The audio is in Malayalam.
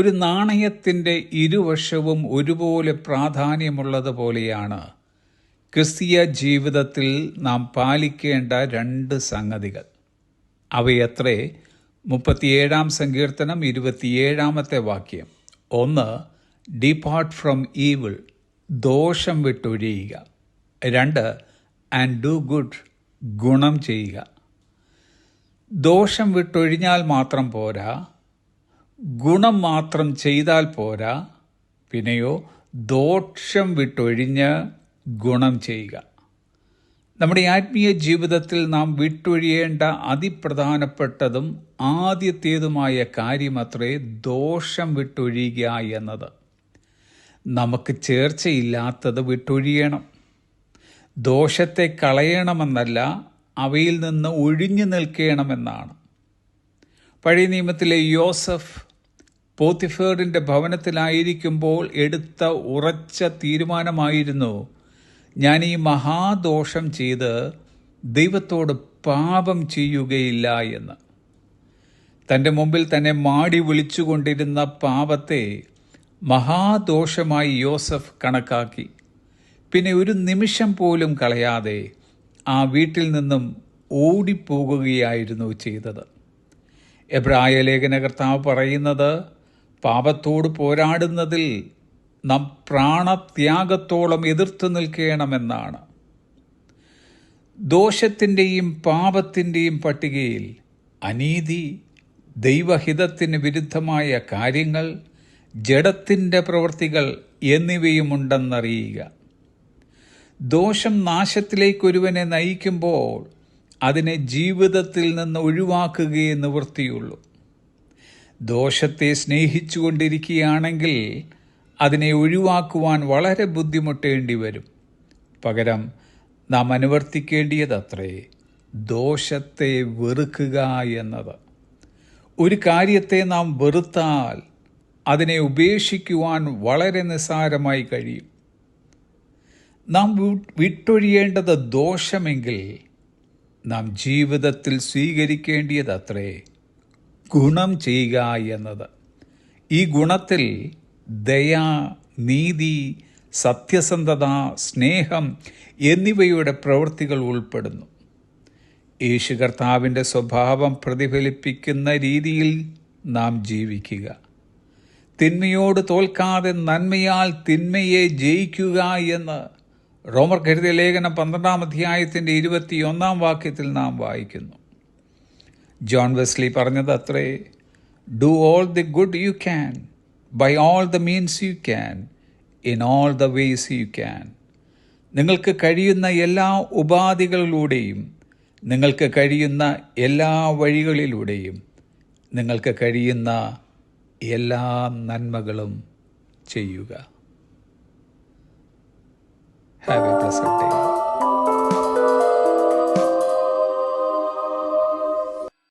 ഒരു നാണയത്തിൻ്റെ ഇരുവശവും ഒരുപോലെ പ്രാധാന്യമുള്ളതുപോലെയാണ് ക്രിസ്തീയ ജീവിതത്തിൽ നാം പാലിക്കേണ്ട 2 സംഗതികൾ. അവയത്രേ 37-ാം സങ്കീർത്തനം 27-ാമത്തെ വാക്യം. 1. ഡിപ്പാർട്ട് ഫ്രം ഈവിൾ, ദോഷം വിട്ടൊഴിയുക. 2. ആൻഡ് ഡു ഗുഡ്, ഗുണം ചെയ്യുക. ദോഷം വിട്ടൊഴിഞ്ഞാൽ മാത്രം പോരാ, ഗുണം മാത്രം ചെയ്താൽ പോരാ, പിന്നെയോ ദോഷം വിട്ടൊഴിഞ്ഞ് ഗുണം ചെയ്യുക. നമ്മുടെ ആത്മീയ ജീവിതത്തിൽ നാം വിട്ടൊഴിയേണ്ട അതിപ്രധാനപ്പെട്ടതും ആദ്യത്തേതുമായ കാര്യമത്രേ ദോഷം വിട്ടൊഴിയുക എന്നത്. നമുക്ക് ചേർച്ചയില്ലാത്തത് വിട്ടൊഴിയണം. ദോഷത്തെ കളയണമെന്നല്ല, അവയിൽ നിന്ന് ഒഴിഞ്ഞു നിൽക്കണമെന്നാണ്. പഴയ നിയമത്തിലെ യോസഫ് പോത്തിഫേറിൻ്റെ ഭവനത്തിലായിരിക്കുമ്പോൾ എടുത്ത ഉറച്ച തീരുമാനമായിരുന്നു, ഞാൻ ഈ മഹാദോഷം ചെയ്ത് ദൈവത്തോട് പാപം ചെയ്യുകയില്ല എന്ന്. തൻ്റെ മുമ്പിൽ തന്നെ മാടി വിളിച്ചുകൊണ്ടിരുന്ന പാപത്തെ മഹാദോഷമായി യോസഫ് കണക്കാക്കി. പിന്നെ ഒരു നിമിഷം പോലും കളയാതെ ആ വീട്ടിൽ നിന്നും ഓടിപ്പോകുകയായിരുന്നു ചെയ്തത്. എബ്രായ ലേഖനകർത്താവ് പറയുന്നത്, പാപത്തോട് പോരാടുന്നതിൽ നാം പ്രാണത്യാഗത്തോളം എതിർത്ത് നിൽക്കണമെന്നാണ്. ദോഷത്തിൻ്റെയും പാപത്തിൻ്റെയും പട്ടികയിൽ അനീതി, ദൈവഹിതത്തിന് വിരുദ്ധമായ കാര്യങ്ങൾ, ജഡത്തിൻ്റെ പ്രവൃത്തികൾ എന്നിവയുമുണ്ടെന്നറിയുക. ദോഷം നാശത്തിലേക്കൊരുവനെ നയിക്കുമ്പോൾ അതിനെ ജീവിതത്തിൽ നിന്ന് ഒഴിവാക്കുകയേ നിവൃത്തിയുള്ളൂ. ദോഷത്തെ സ്നേഹിച്ചുകൊണ്ടിരിക്കുകയാണെങ്കിൽ അതിനെ ഒഴിവാക്കുവാൻ വളരെ ബുദ്ധിമുട്ടേണ്ടി വരും. പകരം നാം അനുവർത്തിക്കേണ്ടിയതത്രേ ദോഷത്തെ വെറുക്കുക എന്നത്. ഒരു കാര്യത്തെ നാം വെറുത്താൽ അതിനെ ഉപേക്ഷിക്കുവാൻ വളരെ നിസ്സാരമായി കഴിയും. നാം വിട്ടൊഴിയേണ്ടത് ദോഷമെങ്കിൽ നാം ജീവിതത്തിൽ സ്വീകരിക്കേണ്ടിയതത്രേ ഗുണം ചെയ്യുക എന്നത്. ഈ ഗുണത്തിൽ ദയ, നീതി, സത്യസന്ധത, സ്നേഹം എന്നിവയുടെ പ്രവൃത്തികൾ ഉൾപ്പെടുന്നു. യേശു കർത്താവിൻ്റെ സ്വഭാവം പ്രതിഫലിപ്പിക്കുന്ന രീതിയിൽ നാം ജീവിക്കുക. തിന്മയോട് തോൽക്കാതെ നന്മയാൽ തിന്മയെ ജയിക്കുക എന്ന് റോമർക്ക് എഴുതിയ ലേഖനം 12-ാം അധ്യായത്തിൻ്റെ 21-ാം വാക്യത്തിൽ നാം വായിക്കുന്നു. ജോൺ വെസ്ലി പറഞ്ഞത് അത്രേ, do all the good you can, by all the means you can, in all the ways you can. നിങ്ങൾക്ക് കഴിയുന്ന എല്ലാ ഉപാധികളിലൂടെയും, നിങ്ങൾക്ക് കഴിയുന്ന എല്ലാ വഴികളിലൂടെയും, നിങ്ങൾക്ക് കഴിയുന്ന എല്ലാ നന്മകളും ചെയ്യുക. Have a blessed day.